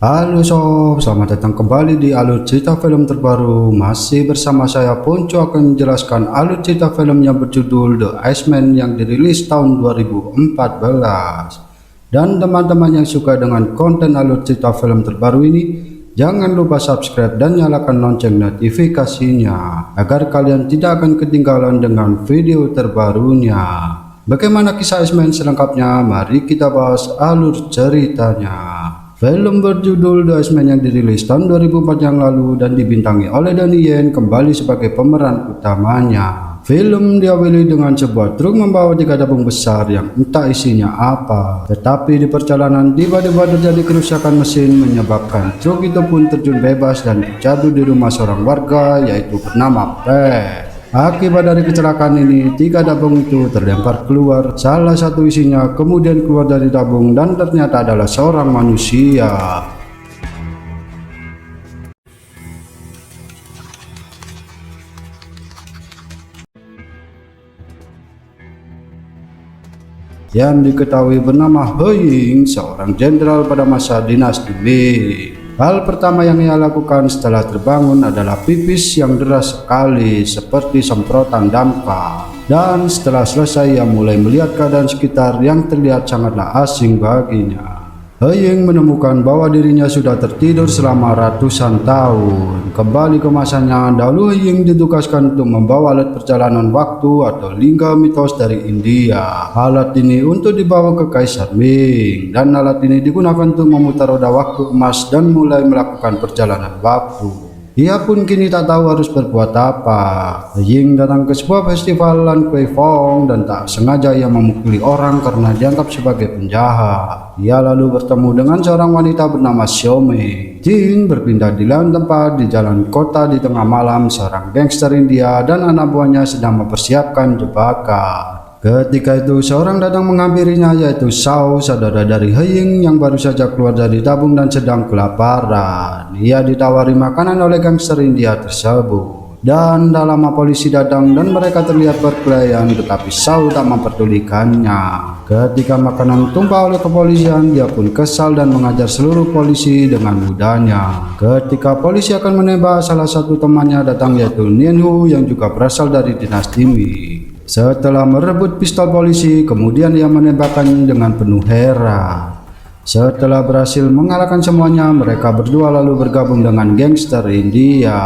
Halo sob, selamat datang kembali di alur cerita film terbaru. Masih bersama saya Ponco akan menjelaskan alur cerita film yang berjudul The Iceman yang dirilis tahun 2014. Dan teman-teman yang suka dengan konten alur cerita film terbaru ini, jangan lupa subscribe dan nyalakan lonceng notifikasinya agar kalian tidak akan ketinggalan dengan video terbarunya. Bagaimana kisah Iceman selengkapnya? Mari kita bahas alur ceritanya. Film berjudul The Iceman yang dirilis tahun 2004 yang lalu dan dibintangi oleh Donnie Yen kembali sebagai pemeran utamanya. Film diawali dengan sebuah truk membawa 3 tabung besar yang entah isinya apa. Tetapi di perjalanan tiba-tiba terjadi kerusakan mesin menyebabkan truk itu pun terjun bebas dan terjatuh di rumah seorang warga yaitu bernama Pat. Akibat dari kecelakaan ini, 3 tabung itu terlempar keluar. Salah satu isinya kemudian keluar dari tabung dan ternyata adalah seorang manusia. Yang diketahui bernama He Ying, seorang jenderal pada masa dinasti Ming. Hal pertama yang ia lakukan setelah terbangun adalah pipis yang deras sekali seperti semprotan damkar. Dan setelah selesai ia mulai melihat keadaan sekitar yang terlihat sangatlah asing baginya. He Ying menemukan bahwa dirinya sudah tertidur selama ratusan tahun. Kembali ke masanya, dahulu He Ying ditugaskan untuk membawa alat perjalanan waktu atau lingga mitos dari India. Alat ini untuk dibawa ke Kaisar Ming, dan alat ini digunakan untuk memutar roda waktu emas dan mulai melakukan perjalanan waktu. Ia pun kini tak tahu harus berbuat apa. He Ying datang ke sebuah festival Lan Kuei Fong dan tak sengaja ia memukuli orang karena dianggap sebagai penjahat. Ia lalu bertemu dengan seorang wanita bernama Xiao Mei. Jin berpindah di lain tempat di jalan kota di tengah malam. Seorang gangster India dan anak buahnya sedang mempersiapkan jebakan. Ketika itu seorang datang menghampirinya yaitu Shao, saudara dari He Ying yang baru saja keluar dari tabung dan sedang kelaparan. Ia ditawari makanan oleh gangster India tersebut. Dan tak lama polisi datang dan mereka terlihat berkelahian, tetapi Shao tak memperdulikannya. Ketika makanan tumpah oleh kepolisian, dia pun kesal dan mengajar seluruh polisi dengan mudahnya. Ketika polisi akan menembak, salah satu temannya datang yaitu Nian Hu yang juga berasal dari dinasti Ming. Setelah merebut pistol polisi, kemudian ia menembakkannya dengan penuh heran. Setelah berhasil mengalahkan semuanya, mereka berdua lalu bergabung dengan gangster India.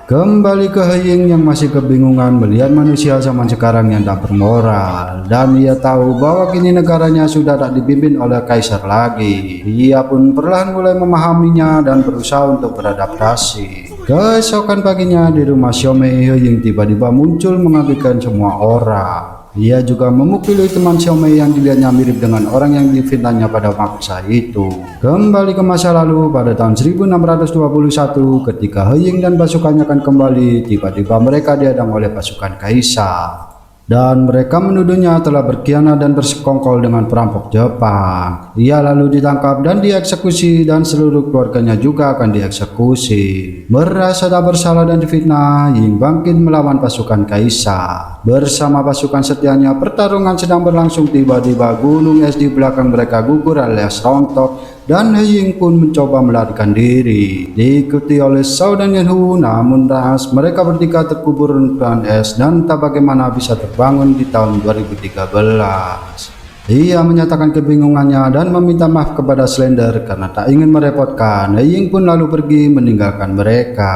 Kembali ke He Ying yang masih kebingungan melihat manusia zaman sekarang yang tak bermoral. Dan ia tahu bahwa kini negaranya sudah tak dipimpin oleh kaisar lagi. Ia pun perlahan mulai memahaminya dan berusaha untuk beradaptasi. Keesokan paginya di rumah Xiao Mei, He Ying tiba-tiba muncul mengagetkan semua orang. Ia juga memukuli teman Xiao Mei yang dilihatnya mirip dengan orang yang difitnahnya pada masa itu. Kembali ke masa lalu pada tahun 1621 ketika He Ying dan pasukannya akan kembali, tiba-tiba mereka dihadang oleh pasukan kaisar. Dan mereka menuduhnya telah berkhianat dan bersekongkol dengan perampok Jepang. Ia lalu ditangkap dan dieksekusi dan seluruh keluarganya juga akan dieksekusi. Merasa tak bersalah dan difitnah, Ying bangkit melawan pasukan kaisar. Bersama pasukan setianya, pertarungan sedang berlangsung. Tiba-tiba gunung es di belakang mereka gugur alias rontok dan He Ying pun mencoba melarikan diri. Diikuti oleh Shao dan Nian Hu, namun ras mereka bertiga terkubur rentuhan es dan tak bagaimana bisa terbangun di tahun 2013. Ia menyatakan kebingungannya dan meminta maaf kepada Slender karena tak ingin merepotkan. He Ying pun lalu pergi meninggalkan mereka.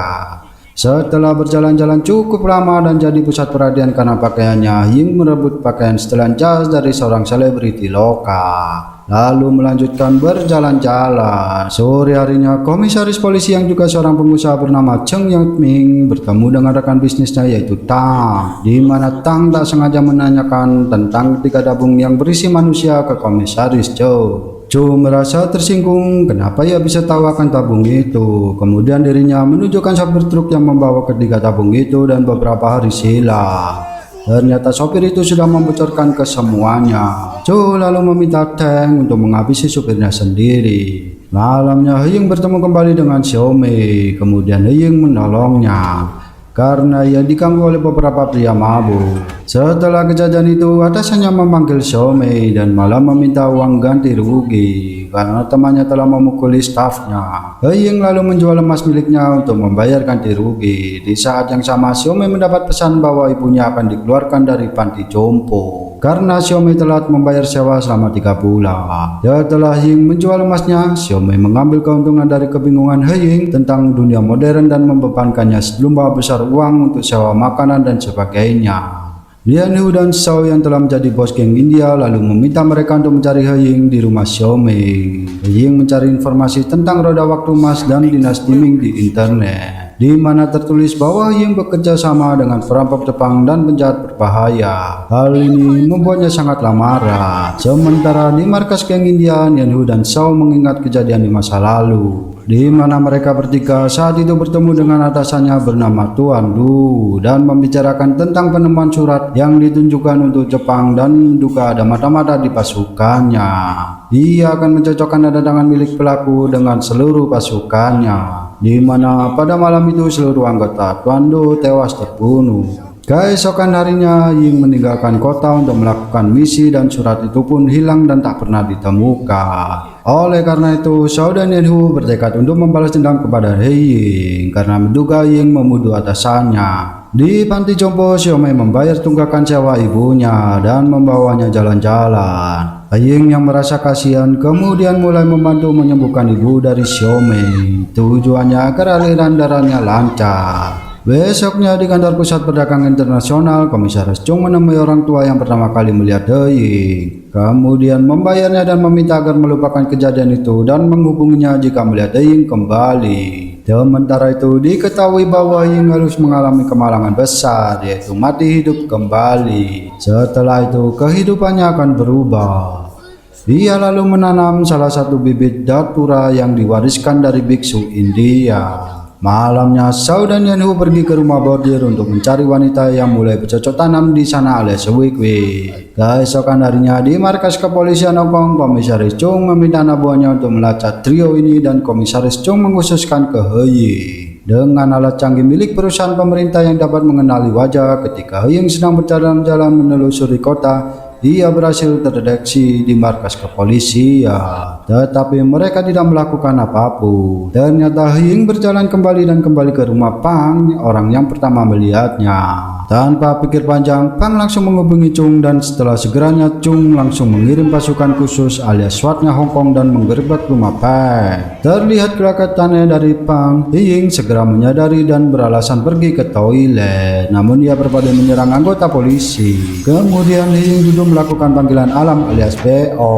Setelah berjalan-jalan cukup lama dan jadi pusat perhatian karena pakaiannya, Ying merebut pakaian setelan jas dari seorang selebriti lokal, lalu melanjutkan berjalan-jalan. Sore harinya, komisaris polisi yang juga seorang pengusaha bernama Cheng Yangming bertemu dengan rekan bisnisnya yaitu Tang, di mana Tang tak sengaja menanyakan tentang 3 tabung yang berisi manusia ke komisaris Zhou. Zhou merasa tersinggung kenapa ia bisa tahu akan tabung itu. Kemudian dirinya menunjukkan sopir truk yang membawa ketiga tabung itu dan beberapa hari silam. Ternyata sopir itu sudah membocorkan ke semuanya. Zhou lalu meminta Tang untuk menghabisi supirnya sendiri. Malamnya He Ying bertemu kembali dengan Xiao Mei. Kemudian He Ying menolongnya karena ia diganggu oleh beberapa pria mabuk. Setelah kejadian itu, atasannya memanggil Xiao Mei dan malah meminta uang ganti rugi. karena temannya telah memukuli stafnya. He Ying lalu menjual emas miliknya untuk membayar ganti rugi. Di saat yang sama, Xiaomei mendapat pesan bahwa ibunya akan dikeluarkan dari panti jompo karena Xiaomei telat membayar sewa selama 3 bulan. Setelah Ying menjual emasnya, Xiaomei mengambil keuntungan dari kebingungan He Ying tentang dunia modern dan membebankannya sejumlah besar uang untuk sewa makanan dan sebagainya. Lian Hu dan Shao yang telah menjadi bos geng India lalu meminta mereka untuk mencari He Ying di rumah Xiaomei. He Ying mencari informasi tentang roda waktu emas dan dinasti Ming di internet, di mana tertulis bahwa He Ying bekerja sama dengan perampok Jepang dan penjahat berbahaya. Hal ini membuatnya sangatlah marah. Sementara di markas geng India, Lian Hu dan Shao mengingat kejadian di masa lalu, di mana mereka bertiga saat itu bertemu dengan atasannya bernama Tuan Du dan membicarakan tentang penemuan surat yang ditunjukkan untuk Jepang dan menduga ada mata-mata di pasukannya. Ia akan mencocokkan tanda tangan milik pelaku dengan seluruh pasukannya, di mana pada malam itu seluruh anggota Tuan Du tewas terbunuh. Keesokan harinya, Ying meninggalkan kota untuk melakukan misi dan surat itu pun hilang dan tak pernah ditemukan. Oleh karena itu, Shao dan Lian Hu bertekad untuk membalas dendam kepada He Ying karena menduga Ying membunuh atasannya. Di panti jompo, Xiaomei membayar tunggakan sewa ibunya dan membawanya jalan-jalan. He Ying yang merasa kasihan kemudian mulai membantu menyembuhkan ibu dari Xiaomei. Tujuannya agar aliran darahnya lancar. Besoknya di kantor pusat perdagangan internasional, Komisaris Chung menemui orang tua yang pertama kali melihat He Ying. Kemudian membayarnya dan meminta agar melupakan kejadian itu dan menghubunginya jika melihat He Ying kembali. Sementara itu diketahui bahwa He Ying harus mengalami kemalangan besar, yaitu mati hidup kembali. Setelah itu kehidupannya akan berubah. Ia lalu menanam salah satu bibit datura yang diwariskan dari biksu India. Malamnya, Shao dan Lian Hu pergi ke rumah bordir untuk mencari wanita yang mulai bercocok tanam di sana alias Wik Wik. Keesokan harinya di markas kepolisian Hong Kong, Komisaris Chung meminta anak buahnya untuk melacak trio ini dan Komisaris Chung mengkhususkan ke He Ying. Dengan alat canggih milik perusahaan pemerintah yang dapat mengenali wajah, ketika He Ying sedang berjalan-jalan menelusuri kota, ia berhasil terdeteksi di markas kepolisian, tetapi mereka tidak melakukan apapun. Ternyata He Ying berjalan kembali ke rumah Pang, orang yang pertama melihatnya. Tanpa pikir panjang, Pang langsung menghubungi Chung dan setelah segeranya Chung langsung mengirim pasukan khusus alias SWAT-nya Hong Kong dan menggerebek rumah Pang. Terlihat kelekatannya dari Pang, He Ying segera menyadari dan beralasan pergi ke toilet, namun ia berpaling menyerang anggota polisi. Kemudian He Ying duduk melakukan panggilan alam alias BO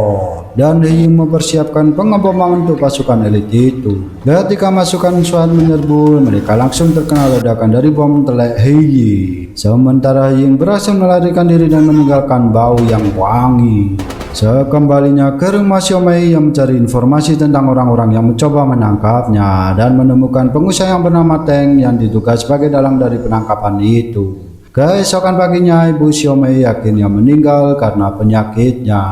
dan He Ying mempersiapkan pengeboman untuk pasukan elit itu. Ketika pasukan SWAT menyerbu, mereka langsung terkena ledakan dari bom telek He Ying. Sementara He Ying berhasil melarikan diri dan meninggalkan bau yang wangi. Sekembalinya ke rumah Xiaomei yang mencari informasi tentang orang-orang yang mencoba menangkapnya dan menemukan pengusaha yang bernama Teng yang diduga sebagai dalang dari penangkapan itu. Keesokan paginya, ibu Xiaomei akhirnya meninggal karena penyakitnya.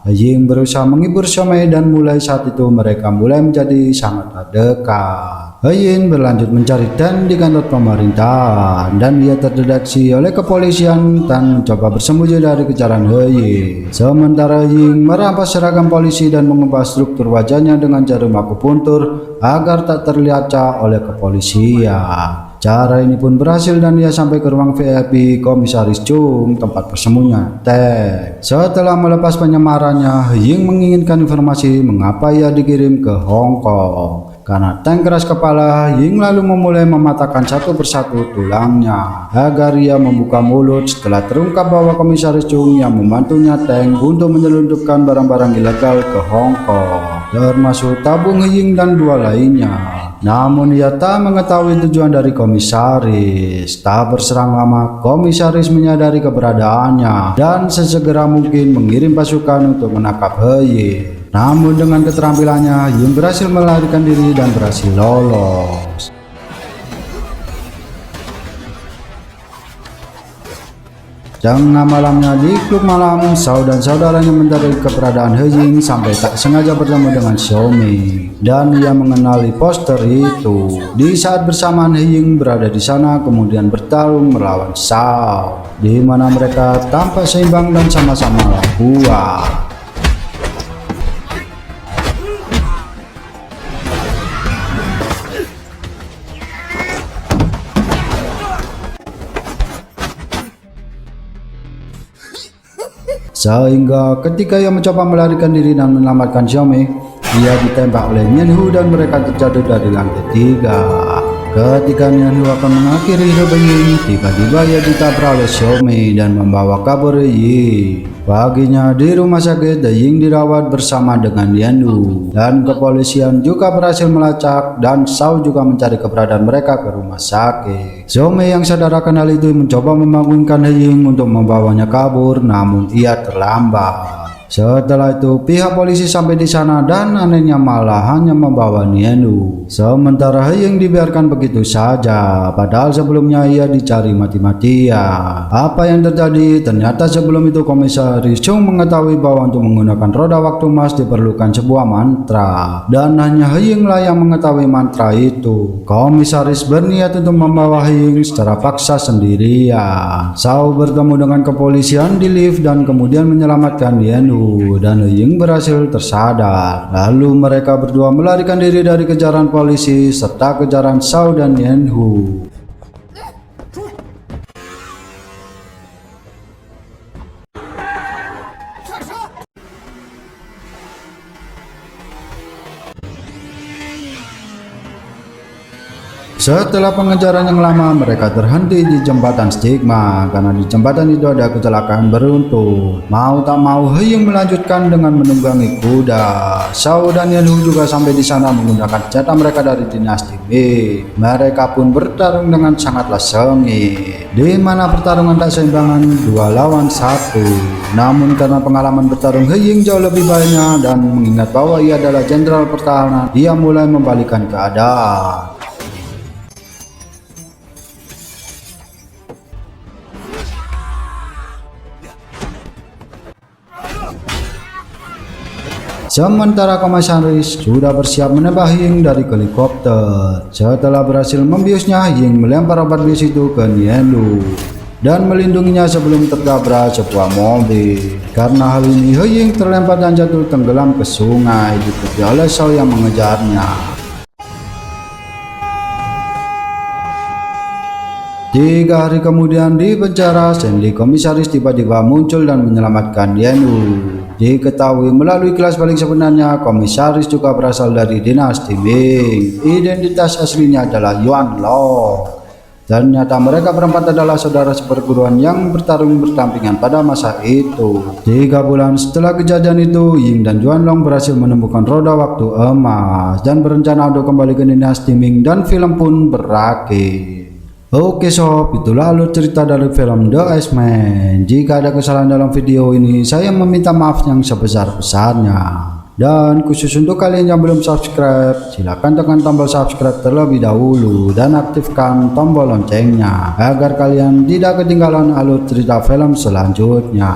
He Ying berusaha menghibur Xiaomei dan mulai saat itu mereka mulai menjadi sangat dekat. He Ying berlanjut mencari Teng di kantor pemerintahan dan ia terdeteksi oleh kepolisian dan mencoba bersembunyi dari kejaran He Ying. Sementara He Ying merampas seragam polisi dan mengubah struktur wajahnya dengan jarum akupuntur agar tak terlihat oleh kepolisian. Cara ini pun berhasil dan ia sampai ke ruang VIP Komisaris Chung, tempat persembunyian Teng. Setelah melepas penyamarannya, He Ying menginginkan informasi mengapa ia dikirim ke Hong Kong. Karena Teng keras kepala, He Ying lalu memulai mematahkan satu persatu tulangnya agar ia membuka mulut setelah terungkap bahwa Komisaris Chung yang membantunya Teng untuk menyelundupkan barang-barang ilegal ke Hong Kong, termasuk tabung He Ying dan 2 lainnya. Namun ia tak mengetahui tujuan dari komisaris. Tak berserang lama, komisaris menyadari keberadaannya dan sesegera mungkin mengirim pasukan untuk menangkap He Ying. Namun dengan keterampilannya, He Ying berhasil melarikan diri dan berhasil lolos. Tengah malamnya di klub malam, Shao dan saudaranya mencari keberadaan He Ying sampai tak sengaja bertemu dengan Xiaomei dan ia mengenali poster itu. Di saat bersamaan He Ying berada di sana kemudian bertarung melawan Shao, di mana mereka tampak seimbang dan sama-sama kuat. sehingga ketika ia mencoba melarikan diri dan menyelamatkan Xiaomei, ia ditembak oleh Nian Hu dan mereka terjatuh dari lantai 3. Ketika Nian Hu akan mengakhiri hidup Ying, tiba-tiba ia ditabrak oleh Xiaomei dan membawa kabur Ying. Paginya di rumah sakit, Ying dirawat bersama dengan Nian Hu, dan kepolisian juga berhasil melacak dan Shao juga mencari keberadaan mereka ke rumah sakit. Xiaomei yang sadar akan hal itu mencoba membangunkan Ying untuk membawanya kabur, namun ia terlambat. Setelah itu pihak polisi sampai di sana dan anehnya malah hanya membawa Nian Hu. Sementara Ying dibiarkan begitu saja, padahal sebelumnya ia dicari mati-matian. Apa yang terjadi? Ternyata sebelum itu Komisaris Chung mengetahui bahwa untuk menggunakan roda waktu emas diperlukan sebuah mantra, dan hanya Ying lah yang mengetahui mantra itu. Komisaris berniat untuk membawa Ying secara paksa sendirian. Shao bertemu dengan kepolisian di lift dan kemudian menyelamatkan Nian Hu, dan Ying berhasil tersadar. Lalu mereka berdua melarikan diri dari kejaran polisi serta kejaran Shao dan Nian Hu. Setelah pengejaran yang lama, mereka terhenti di jembatan Stigma karena di jembatan itu ada kecelakaan beruntun. Mau tak mau, Ying melanjutkan dengan menunggangi kuda. Shao dan Nian Hu juga sampai di sana menggunakan senjata mereka dari dinasti Ming. Mereka pun bertarung dengan sangatlah sengit, di mana pertarungan tak seimbangan 2 lawan 1. Namun karena pengalaman bertarung Ying jauh lebih banyak dan mengingat bahwa ia adalah jenderal pertahanan, ia mulai membalikkan keadaan. Sementara Komisaris sudah bersiap menembak Ying dari helikopter. Setelah berhasil membiusnya, Ying melempar obat bius itu ke Nian Hu dan melindunginya sebelum tertabrak sebuah mobil. Karena hal ini, Ying terlempar dan jatuh tenggelam ke sungai, diikuti oleh Shao yang mengejarnya. 3 hari kemudian di penjara, Stanley Komisaris tiba-tiba muncul dan menyelamatkan Nian Hu. Diketahui melalui kelas balik sebenarnya, Komisaris juga berasal dari dinasti Ming. Identitas aslinya adalah Yuan Long. Ternyata mereka berempat adalah saudara seperguruan yang bertarung berdampingan pada masa itu. 3 bulan setelah kejadian itu, Ying dan Yuan Long berhasil menemukan roda waktu emas dan berencana untuk kembali ke dinasti Ming, dan film pun berakhir. Oke sob, itulah alur cerita dari film The Iceman. Jika ada kesalahan dalam video ini, saya meminta maaf yang sebesar-besarnya. Dan khusus untuk kalian yang belum subscribe, silahkan tekan tombol subscribe terlebih dahulu dan aktifkan tombol loncengnya agar kalian tidak ketinggalan alur cerita film selanjutnya.